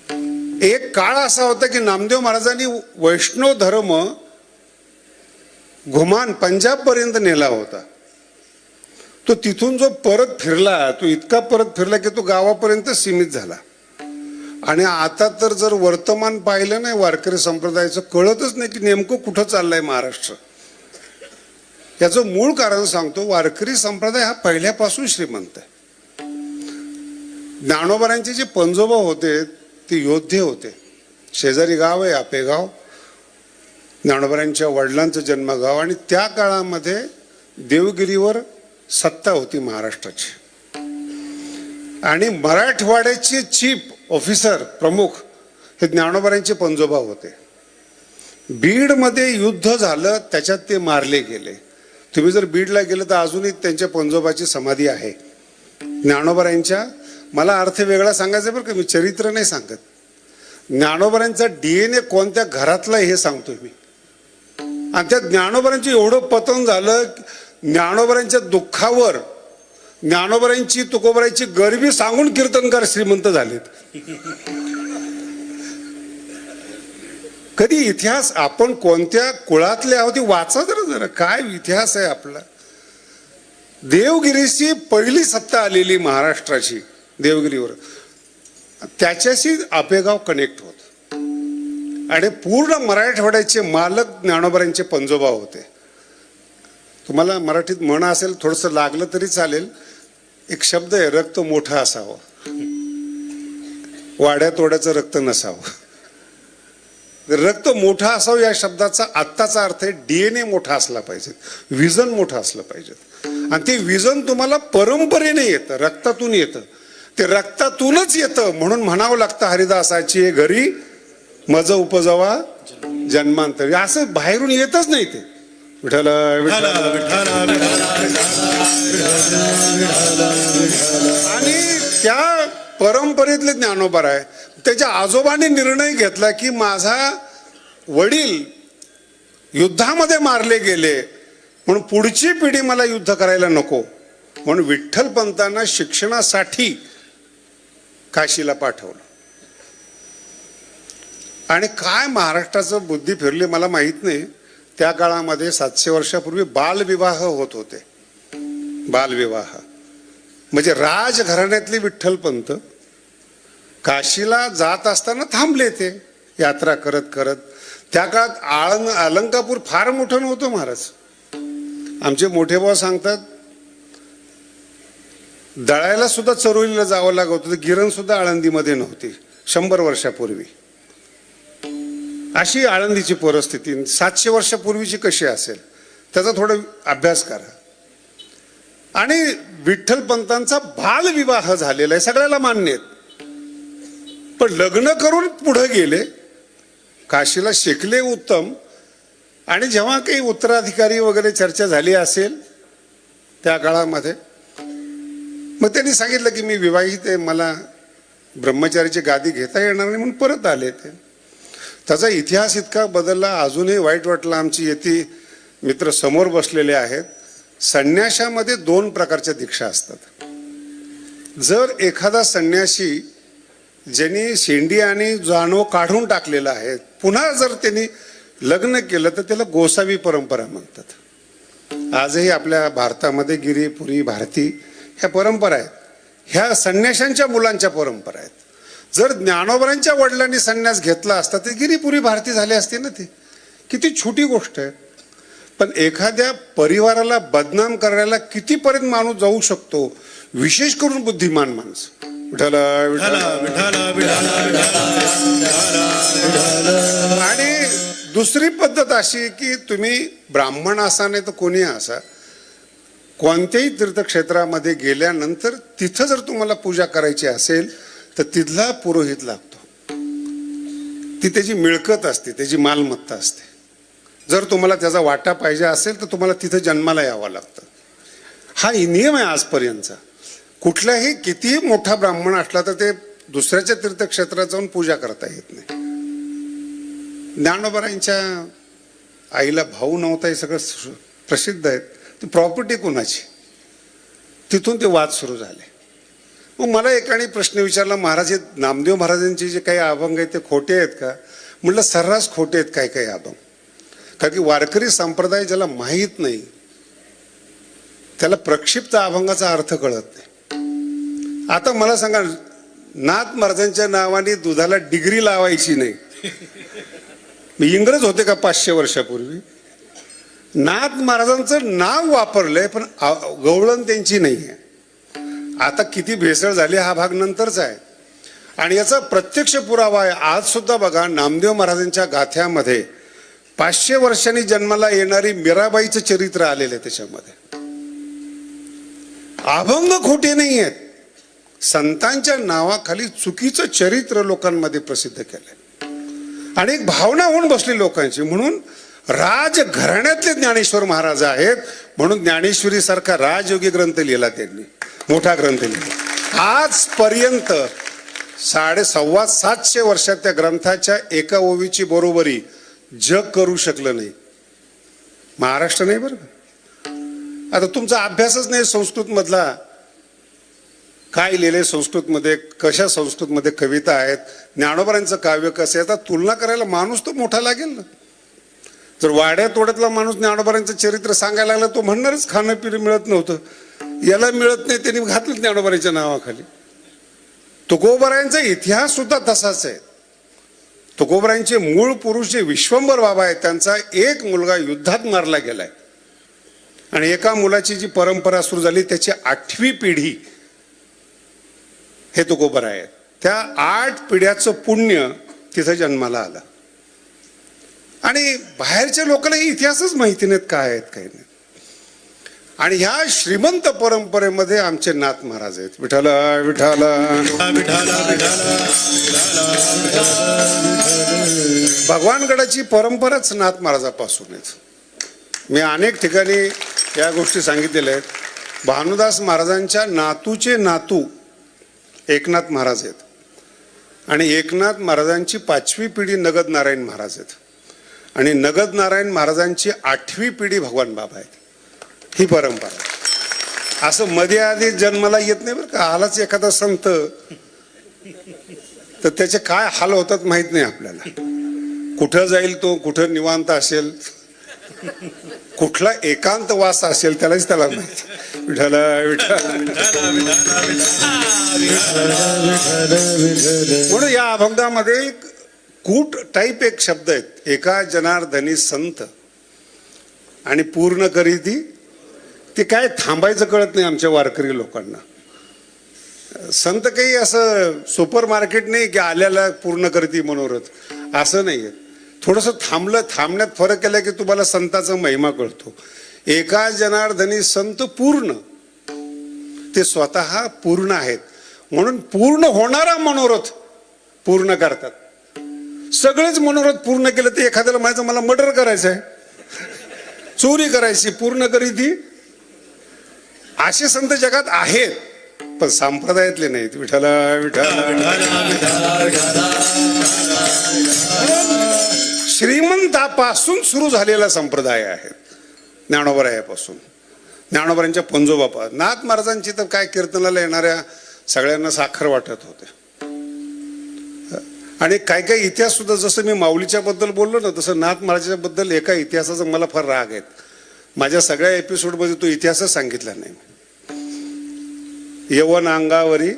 एक काळ असा होता की नामदेव महाराजांनी वैष्णव धर्म घुमान पंजाब पर्यंत नेला होता. तो तिथून जो परत फिरला, तो इतका परत फिरला की तो गावापर्यंत सीमित झाला. आणि आता तर जर वर्तमान पाहिलं नाही वारकरी संप्रदायाचं, कळतच नाही की नेमकं कुठं चाललंय महाराष्ट्र. याचं मूळ कारण सांगतो, वारकरी संप्रदाय हा पहिल्यापासून श्रीमंत आहे. ज्ञानोबांचे जे पंजोबा होते ते योद्धे होते. शेजारी गाव आहे आपेगाव, ज्ञानोबांच्या वडिलांचं जन्मगाव. आणि त्या काळामध्ये देवगिरीवर सत्ता होती महाराष्ट्राची. आणि मराठवाड्याचे चीफ ऑफिसर प्रमुख हे ज्ञानोबांचे पंजोबा होते. बीडमध्ये युद्ध झालं, त्याच्यात ते मारले गेले. तुम्ही जर बीडला गेलं तर अजूनही त्यांच्या पंजोबाची समाधी आहे ज्ञानोबांच्या. मला अर्थ वेगळा सांगायचा बरं का, मी चरित्र नाही सांगत. ज्ञानोबांचा DNA कोणत्या घरातला हे सांगतोय मी. आणि त्या ज्ञानोबांचं एवढं पतन झालं, ज्ञानोबांच्या दुःखावर ज्ञानोबांची तुकोबारांची गरिबी सांगून कीर्तनकार श्रीमंत झालेत. कधी इतिहास आपण कोणत्या कुळातले आहोत वाचा जरा काय इतिहास आहे आपला. देवगिरीची पहिली सत्ता आलेली महाराष्ट्राची देवगिरीवर, त्याच्याशी आपेगाव कनेक्ट होत. आणि पूर्ण मराठवाड्याचे मालक ज्ञानोबांचे पंजोबा होते. तुम्हाला मराठीत म्हण असेल, थोडंसं लागलं तरी चालेल, एक शब्द आहे, रक्त मोठं असावं, वाड्या तोड्याचं रक्त नसावं. रक्त मोठं असावं या शब्दाचा आत्ताचा अर्थ आहे DNA मोठा असला पाहिजे, विजन मोठं असलं पाहिजे. आणि ते विजन तुम्हाला परंपरेने येतं, रक्तातून येतं. ते रक्तातूनच येतं. म्हणून म्हणावं लागतं हरिदासाची घरी मज उपजवा जन्मांतरी. असं बाहेरून येतच नाही ते. विठ्ठल आणि त्या परंपरेतले ज्ञानोबा आहे. त्याच्या आजोबांनी निर्णय घेतला की माझा वडील युद्धामध्ये मारले गेले, म्हणून पुढची पिढी मला युद्ध करायला नको. म्हणून विठ्ठल पंतांना शिक्षणासाठी काशीला पाठवलं. आणि काय महाराष्ट्राचं बुद्धी फिरली मला माहित नाही. त्या काळामध्ये 700 वर्षापूर्वी बालविवाह होत होते. बालविवाह म्हणजे राजघराण्यातले विठ्ठलपंत काशीला जात असताना थांबले ते यात्रा करत करत. त्या काळात अलंकापूर फार मोठं नव्हतं महाराज. आमचे मोठे भाऊ सांगतात दळायला सुद्धा चरोलीला जावं लागत होतं. गिरण सुद्धा आळंदीमध्ये नव्हती 100 वर्षापूर्वी. अशी आळंदीची परिस्थिती 700 वर्षापूर्वीची कशी असेल त्याचा थोडा अभ्यास करा. आणि विठ्ठलपंतांचा बालविवाह झालेला आहे, सगळ्याला मान्य आहेत. पण लग्न करून पुढे गेले, काशीला शिकले उत्तम. आणि जेव्हा काही उत्तराधिकारी वगैरे चर्चा झाली असेल त्या काळामध्ये, मग त्यांनी सांगितलं की मी विवाहित आहे, मला ब्रह्मचारीची गादी घेता येणार नाही, म्हणून परत आले ते. त्याचा इतिहास इतका बदलला, अजूनही वाईट वाटलं. आमची येथे मित्र समोर बसलेले आहेत. संन्याशामध्ये 2 प्रकारच्या दीक्षा असतात. जर एखादा संन्यासी ज्यांनी शेंडी आणि जानव काढून टाकलेला आहे, पुन्हा जर त्यांनी लग्न केलं तर त्याला गोसावी परंपरा म्हणतात. आजही आपल्या भारतामध्ये गिरीपुरी भारती ह्या परंपरा आहेत. ह्या संन्याशांच्या मुलांच्या परंपरा आहेत. जर ज्ञानोबांच्या वडिलांनी संन्यास घेतला असता तर गिरीपुरी भारती झाले असते ना. ते किती छोटी गोष्ट आहे. पण एखाद्या परिवाराला बदनाम करायला कितीपर्यंत माणूस जाऊ शकतो, विशेष करून बुद्धिमान माणसं. आणि दुसरी पद्धत अशी की तुम्ही ब्राह्मण असा नाही तर कोणी असा, कोणत्याही तीर्थक्षेत्रामध्ये गेल्यानंतर तिथं जर तुम्हाला पूजा करायची असेल तर तिथला पुरोहित लागतो. ती त्याची मिळकत असते, त्याची मालमत्ता असते. जर तुम्हाला त्याचा वाटा पाहिजे असेल तर तुम्हाला तिथं जन्माला यावं लागतं. हा नियम आहे आजपर्यंतचा. कुठलाही कितीही मोठा ब्राह्मण असला तर ते दुसऱ्याच्या तीर्थक्षेत्रात जाऊन पूजा करता येत नाही. ज्ञानोबांच्या आईला भाऊ नव्हता हे सगळं प्रसिद्ध आहे. ती प्रॉपर्टी कोणाची, तिथून ते वाद सुरू झाले. मग मला एकाने प्रश्न विचारला, महाराज हे नामदेव महाराजांचे जे काही अभंग आहेत ते खोटे आहेत का? म्हटलं सर्रास खोटे आहेत काही काही अभंग. कारण की वारकरी संप्रदाय ज्याला माहीत नाही त्याला प्रक्षिप्त अभंगाचा अर्थ कळत नाही. आता मला सांगा, नाथ महाराजांच्या नावाने दुधाला डिग्री लावायची नाही. मी इंग्रज होते का 500 वर्षापूर्वी? नाथ महाराजांचं नाव वापरलंय पण गवळण त्यांची नाही आहे. आता किती भेसळ झाली हा भाग नंतरचा आहे. आणि याचा प्रत्यक्ष पुरावा आहे. आज सुद्धा बघा, नामदेव महाराजांच्या गाथ्यामध्ये 500 वर्षांनी जन्माला येणारी मीराबाईचं चरित्र आलेलं आहे. त्याच्यामध्ये अभंग खोटे नाही आहेत. संतांच्या नावाखाली चुकीचं चरित्र लोकांमध्ये प्रसिद्ध केलंय आणि एक भावना होऊन बसली लोकांची. म्हणून राजघराण्यातले ज्ञानेश्वर महाराज आहेत म्हणून ज्ञानेश्वरी सारखा राजयोगी ग्रंथ लिहिला त्यांनी, मोठा ग्रंथ लिहिला. आजपर्यंत 750 वर्षात त्या ग्रंथाच्या एका ओवीची बरोबरी जग करू शकलं नाही, महाराष्ट्र नाही बरं का. आता तुमचा अभ्यासच नाही संस्कृत मधला, काय लिहिले संस्कृत मध्ये, कशा संस्कृत मध्ये कविता आहेत, ज्ञानोबांचं काव्य कसं आहे. आता तुलना करायला माणूस तो मोठा लागेल ना. जर वाड्या तोड्यातला माणूस ज्ञानोबांचं चरित्र सांगायला लागला तो म्हणणारच खाणं पिणं मिळत नव्हतं, याला मिळत नाही, त्यांनी घातलं ज्ञानोबांच्या नावाखाली. तुकोबरायांचा इतिहास सुद्धा तसाच आहे. तुकोबरायांचे मूळ पुरुष जे विश्वंभर बाबा आहेत त्यांचा एक मुलगा युद्धात मारला गेलाय आणि एका मुलाची जी परंपरा सुरू झाली त्याची 8वी पिढी हे तुकोबरा आहेत. त्या 8 पिढ्याचं पुण्य तिथं जन्माला आलं. आणि बाहेरच्या लोकांना इतिहासच माहिती नाहीत काय आहेत काही नाही. आणि ह्या श्रीमंत परंपरेमध्ये आमचे नाथ महाराज आहेत. विठ्ठल विठ्ठल भगवानगडाची परंपराच नाथ महाराजापासून आहे. मी अनेक ठिकाणी या गोष्टी सांगितलेल्या आहेत. भानुदास महाराजांच्या नातूचे नातू एकनाथ महाराज आहेत आणि एकनाथ महाराजांची 5वी पिढी नगद नारायण महाराज आहेत आणि नगद नारायण महाराजांची 8वी पिढी भगवान बाबा आहेत. ही परंपरा असं मध्ये आधी जन्माला येत नाही बरं का. आलाच एखादा संत तर त्याचे काय हाल होतात माहित नाही आपल्याला. कुठं जाईल तो, कुठं निवांत असेल, कुठला एकांत वास असेल त्यालाच त्याला माहिती. विठ्ठल विठ्ठल. म्हणून या अभंगामध्ये कूट टाईप एक शब्द आहेत, एका जनार्दनी संत आणि पूर्ण करी ती. ते काय थांबायचं कळत नाही आमच्या वारकरी लोकांना. संत काही असं सुपर मार्केट नाही की आल्याला पूर्ण करती मनोरथ, असं नाहीये. थोडंसं थांबण्यात फरक केला की तुम्हाला संताचा महिमा कळतो. एका जनार्दनी संत पूर्ण, ते स्वतः पूर्ण आहेत म्हणून पूर्ण होणारा मनोरथ पूर्ण करतात. सगळेच मनोरथ पूर्ण केलं तर एखाद्याला म्हणायचं मला मर्डर करायचं आहे, चोरी करायची, पूर्ण करी ती. असे संत जगात आहेत पण संप्रदायातले नाहीत. विठ्ठल विठ्ठल. श्रीमंतापासून सुरू झालेला संप्रदाय आहे ज्ञानोबरायापासून. ज्ञानोबरांच्या पंजोबापा नाथ महाराजांची तर काय कीर्तनाला येणाऱ्या सगळ्यांना साखर वाटत होते. आणि काय काय इतिहास सुद्धा, जसं मी माऊलीच्या बद्दल बोललो ना तसं नाथ महाराजांच्या बद्दल एका इतिहासाचा मला फार राग आहे. माझ्या सगळ्या एपिसोडमध्ये तो इतिहासच सांगितला नाही. यवन अंगावरी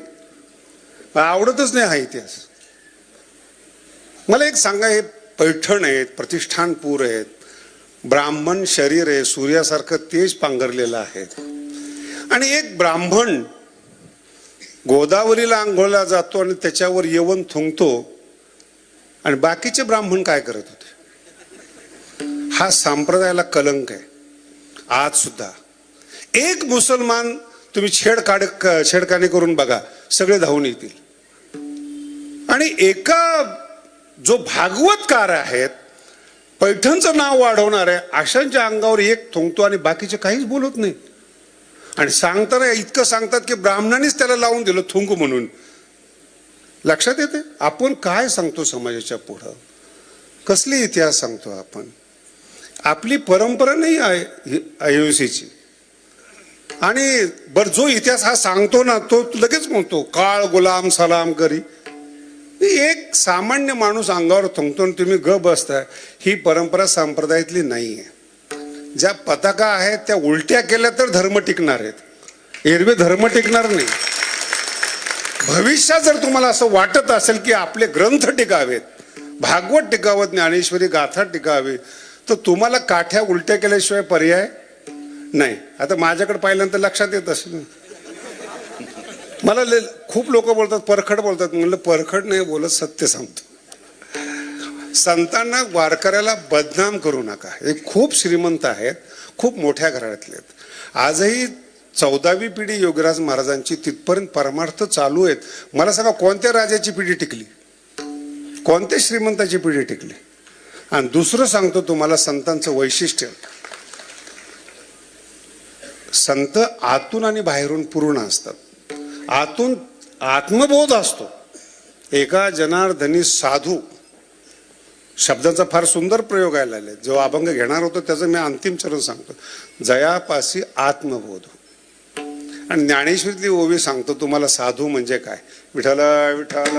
आवडतच नाही हा इतिहास. मला एक सांगा, हे पैठण आहेत, प्रतिष्ठानपूर आहेत, ब्राह्मण शरीर आहे, सूर्यासारखं तेज पांघरलेलं आहे आणि एक ब्राह्मण गोदावरीला आंघोळला जातो आणि त्याच्यावर यवन थुंकतो आणि बाकीचे ब्राह्मण काय करत होते? हा संप्रदायाला कलंक आहे. आज सुद्धा एक मुसलमान तुम्ही छेडखानी करून बघा, सगळे धावून येतील. आणि एका जो भागवतकार आहेत, पैठणचं नाव वाढवणार आहे, अशांच्या अंगावर एक थुंकतो आणि बाकीचे काहीच बोलत नाही. आणि सांगताना इतकं सांगतात की ब्राह्मणांनीच त्याला लावून दिलं थुंक म्हणून. लक्षात येते आपण काय सांगतो समाजाच्या पुढं, कसली इतिहास सांगतो आपण. आपली परंपरा नाही आहे अहिंसेची. आणि बर जो इतिहास हा सांगतो ना तो लगेच म्हणतो काळ गुलाम सलाम करी. एक सामान्य माणूस अंगावर थुंकतो आणि तुम्ही ग बसताय. ही परंपरा संप्रदायातली नाहीये. ज्या पताका आहेत त्या उलट्या केल्या तर धर्म टिकणार आहेत, एरवी धर्म टिकणार नाही. भविष्यात जर तुम्हाला असं वाटत असेल की आपले ग्रंथ टिकावेत, भागवत टिकावत, ज्ञानेश्वरी गाथा टिकावी, तर तुम्हाला काठ्या उलट्या केल्याशिवाय पर्याय नाही. आता माझ्याकडे पाहिल्यानंतर लक्षात येत असेल, मला खूप लोक बोलतात परखड बोलतात. म्हणलं परखड नाही बोलत, सत्य सांगतो. संतांना वारकऱ्याला बदनाम करू नका. हे खूप श्रीमंत आहेत, खूप मोठ्या घराण्यातले आहेत. आजही 14वी पिढी योगीराज महाराजांची तिथपर्यंत परमार्थ चालू आहेत. मला सांगा कोणत्या राजाची पिढी टिकली, कोणत्या श्रीमंताची पिढी टिकली? आणि दुसरं सांगतो तुम्हाला संतांचं वैशिष्ट्य, संत आतून आणि बाहेरून पूर्ण असतात. आतून आत्मबोध असतो. एका जनार्दनी साधू शब्दाचा फार सुंदर प्रयोग आलेला आहे. जो अभंग घेणार होतो त्याचं मी अंतिम चरण सांगतो. जयापासी आत्मबोध. आणि ज्ञानेश्वरीतली ओवी सांगतो तुम्हाला साधू म्हणजे काय. विठ्ठल विठ्ठल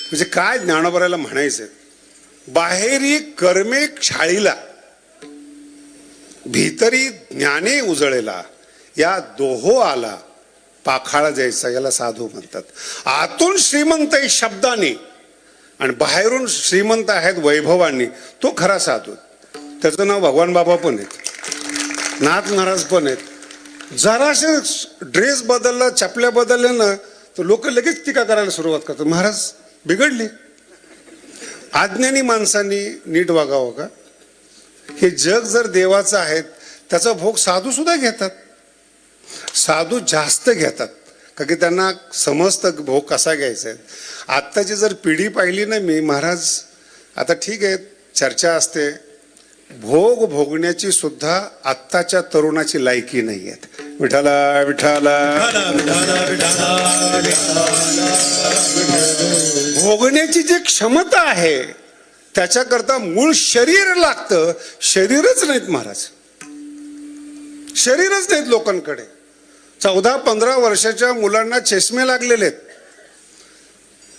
म्हणजे काय ज्ञानोबराला म्हणायचंय. बाहेरी कर्मे क्षाळीला, भीतरी ज्ञाने उजळेला, या दोहो आला पाखाळा जायचा, याला साधू म्हणतात. आतून श्रीमंत आहे शब्दाने आणि बाहेरून श्रीमंत आहेत वैभवांनी, तो खरा साधू. त्याचं नाव भगवान बाबा पण आहेत, नाथ महाराज पण आहेत. जराशे ड्रेस बदलला, चपल्या बदलल्या ना तर लोक लगेच टीका करायला सुरुवात करतात. महाराज बिघडली. अज्ञानी माणसांनी नीट वागावं का? हे जग जर देवाचं आहे त्याचा भोग साधू सुद्धा घेतात. साधू जास्त घेतात का की त्यांना समजतं भोग कसा घ्यायचा आहे. आत्ताची जर पिढी पाहिली ना मी, महाराज आता ठीक आहे चर्चा असते, भोग भोगण्याची सुद्धा आत्ताच्या तरुणाची लायकी नाही आहेत. विठाला विठाला भोगण्याची जी क्षमता आहे त्याच्याकरता मूळ शरीर लागतं. शरीरच नाहीत महाराज, शरीरच नाहीत लोकांकडे. 14-15 वर्षाच्या मुलांना चष्मे लागलेले आहेत.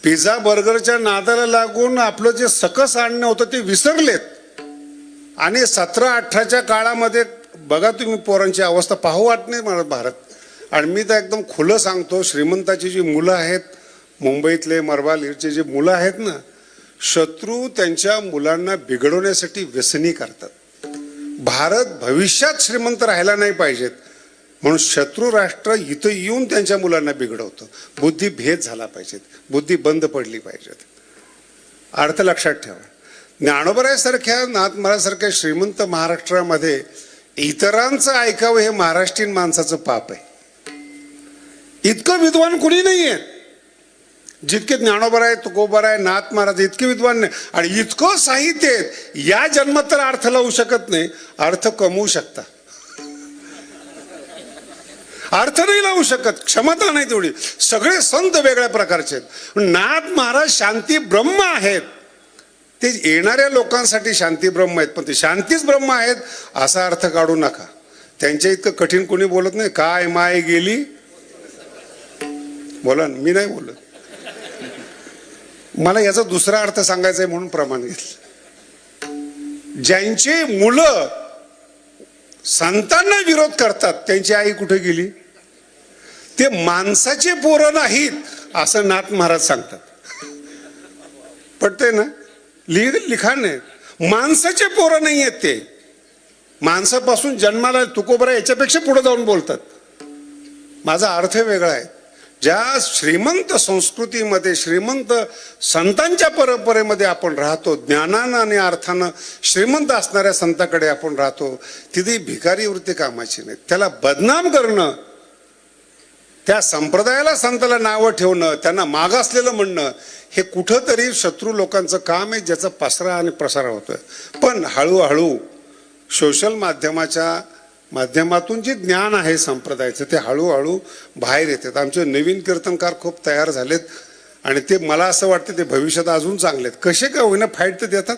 पिझ्झा बर्गरच्या नादाला लागून आपलं जे सकस आणणं होतं ते विसरलेत. आणि 17-18च्या काळामध्ये बघा तुम्ही पोरांची अवस्था, पाहू वाट नाही मला भारत. आणि मी तर एकदम खुलं सांगतो, श्रीमंताची जी मुलं आहेत, मुंबईतले मरवालीचे जे मुलं आहेत ना, शत्रू त्यांच्या मुलांना बिघडवण्यासाठी व्यसनी करतात. भारत भविष्यात श्रीमंत राहायला नाही पाहिजेत म्हणून शत्रू राष्ट्र इथं येऊन त्यांच्या मुलांना बिघडवतं. बुद्धी भेद झाला पाहिजेत, बुद्धी बंद पडली पाहिजेत. अर्थ लक्षात ठेवा. ज्ञानोबरायासारख्या नाथ महाराजांसारख्या श्रीमंत महाराष्ट्रामध्ये इतरांचं ऐकावं हे महाराष्ट्रीयन माणसाचं पाप आहे. इतकं विद्वान कुणी नाही आहे जितके ज्ञानोबराय, तुकोबराय, नाथ महाराज इतके विद्वान नाही. आणि इतकं साहित्य आहे, या जन्मात तर अर्थ लावू शकत नाही, अर्थ कमवू शकता. अर्थ नाही लावू शकत, क्षमता नाही तेवढी. सगळे संत वेगळ्या प्रकारचे आहेत. नाथ महाराज शांती ब्रह्म आहेत. ते येणाऱ्या लोकांसाठी शांती ब्रह्म आहेत, पण ते शांतीच ब्रह्म आहेत असा अर्थ काढू नका. त्यांच्या इतकं कठीण कोणी बोलत नाही. काय माय गेली बोला, मी नाही बोलत. मला याचा दुसरा अर्थ सांगायचा आहे म्हणून प्रमाण घेतलं. ज्यांचे मुलं संतांना विरोध करतात त्यांची आई कुठे गेली? ते माणसाचे पोरं नाहीत असं नाथ महाराज सांगतात. पटतंय ना? लिखाण आहे. माणसाचे पोरं नाही आहेत ते. माणसापासून जन्माला तुकोबरा याच्यापेक्षा पुढे जाऊन बोलतात. माझा अर्थ वेगळा आहे. ज्या श्रीमंत संस्कृतीमध्ये, श्रीमंत संतांच्या परंपरेमध्ये आपण राहतो, ज्ञानानं आणि अर्थानं श्रीमंत असणाऱ्या संतांकडे आपण राहतो, तिथे भिकारी वृत्ती कामाची नाही. त्याला बदनाम करणं, त्या संप्रदायाला संताला नावं ठेवणं, त्यांना मागासलेलं म्हणणं, हे कुठंतरी शत्रू लोकांचं काम आहे ज्याचा पसरा आणि प्रसार होतोय. पण हळूहळू सोशल माध्यमाच्या माध्यमातून जे ज्ञान आहे संप्रदायाचं ते हळूहळू बाहेर येतात. आमचे नवीन कीर्तनकार खूप तयार झालेत आणि ते मला असं वाटतं ते भविष्यात अजून चांगले आहेत. कसे का होईना फाईट तर देतात.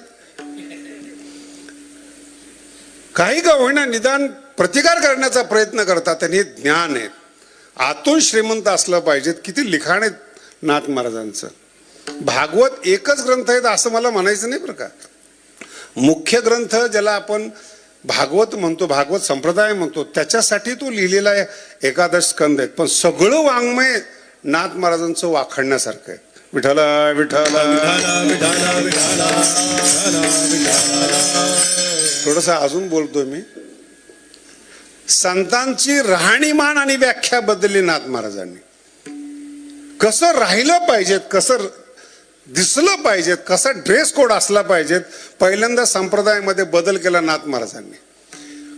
काही का होईना निदान प्रतिकार करण्याचा प्रयत्न करतात त्यांनी ज्ञान आहे, आतून श्रीमंत असलं पाहिजेत. किती लिखाण आहेत नाथ महाराजांचं. भागवत एकच ग्रंथ आहेत असं मला म्हणायचं नाही बरं का. मुख्य ग्रंथ ज्याला आपण भागवत म्हणतो, भागवत संप्रदाय म्हणतो, त्याच्यासाठी तो लिहिलेला आहे. एकादश स्कंद आहेत, पण सगळं वाङ्मय नाथ महाराजांचं वाखाणण्यासारखं आहे. विठ्ठल विठ्ठल थोडस अजून बोलतोय मी. संतांची राहणीमान आणि व्याख्या बदलली नाथ महाराजांनी. कसं राहिलं पाहिजेत, कसं दिसलं पाहिजेत, कसा ड्रेस कोड असला पाहिजेत, पहिल्यांदा संप्रदायामध्ये बदल केला नाथ महाराजांनी.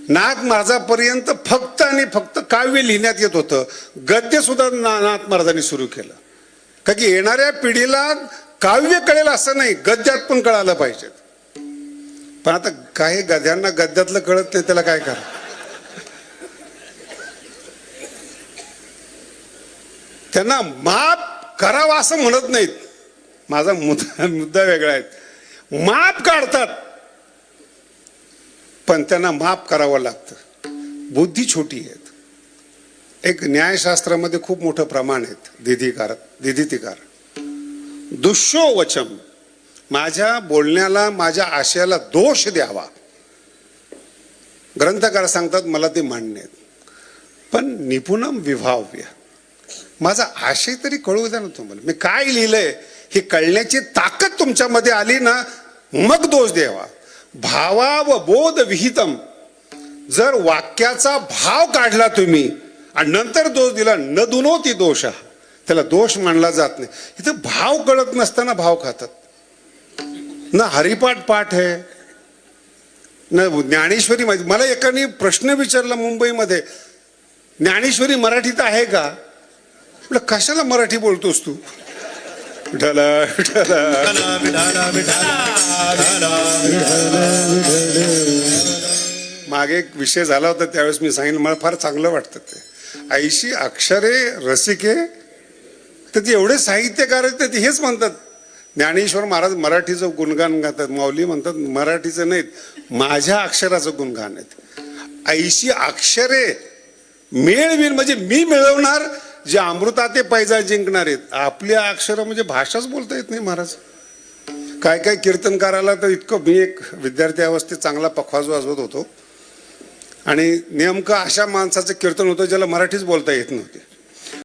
नाथ महाराजापर्यंत फक्त आणि फक्त काव्य लिहिण्यात येत होतं. गद्य सुद्धा नाथ महाराजांनी सुरू केलं. का की येणाऱ्या पिढीला काव्य कळेल असं नाही, गद्यात पण कळालं पाहिजे. पण आता काही गद्यांना गद्यातलं कळत नाही, त्याला काय करा. त्यांना माफ करावं असं म्हणत नाहीत. माझा मुद्दा वेगळा आहे. माफ काढतात पण त्यांना माफ करावं लागतं. बुद्धी छोटी आहेत. एक न्यायशास्त्रामध्ये खूप मोठं प्रमाण आहेत दिधितिकार. दुष्यो वचम, माझ्या बोलण्याला माझ्या आशयाला दोष द्यावा. ग्रंथकार सांगतात मला ते मान्य आहेत, पण निपुणम विभाव्य, माझा आशय तरी कळू द्या ना तुम्हाला. मी काय लिहिलंय हे कळण्याची ताकद तुमच्यामध्ये आली ना, मग दोष द्यावा. भावा व बोध विहितम, जर वाक्याचा भाव काढला तुम्ही आणि नंतर दोष दिला, न दुनोती दोष, त्याला दोष मानला जात नाही. इथं भाव कळत नसताना भाव खातात. ना हरिपाठ पाठ आहे ना ज्ञानेश्वरी माहिती. मला एकाने प्रश्न विचारला मुंबईमध्ये, ज्ञानेश्वरी मराठीत आहे का? म्हटलं कशाला मराठी बोलतोस तू? विठ्ठल विठ्ठल मागे एक विषय झाला होता, त्यावेळेस मी सांगितलं मला फार चांगलं वाटतं ते. 80 अक्षरे रसिके, तर ते एवढे साहित्यकार आहेत ते हेच म्हणतात. ज्ञानेश्वर महाराज मराठीचं गुणगान गातात, माऊली म्हणतात मराठीचं नाहीत, माझ्या अक्षराचं गुणगान आहेत. 80 अक्षरे मिळवीन म्हणजे मी मिळवणार, जे अमृताते पैजा जिंकणार आहेत. आपल्या अक्षर म्हणजे भाषाच बोलता येत नाही महाराज. काय काय कीर्तनकाराला तर इतकं, मी एक विद्यार्थी अवस्थेत चांगला पखवाज वाजवत होतो आणि नेमकं अशा माणसाचं कीर्तन होतं ज्याला मराठीच बोलता येत नव्हते.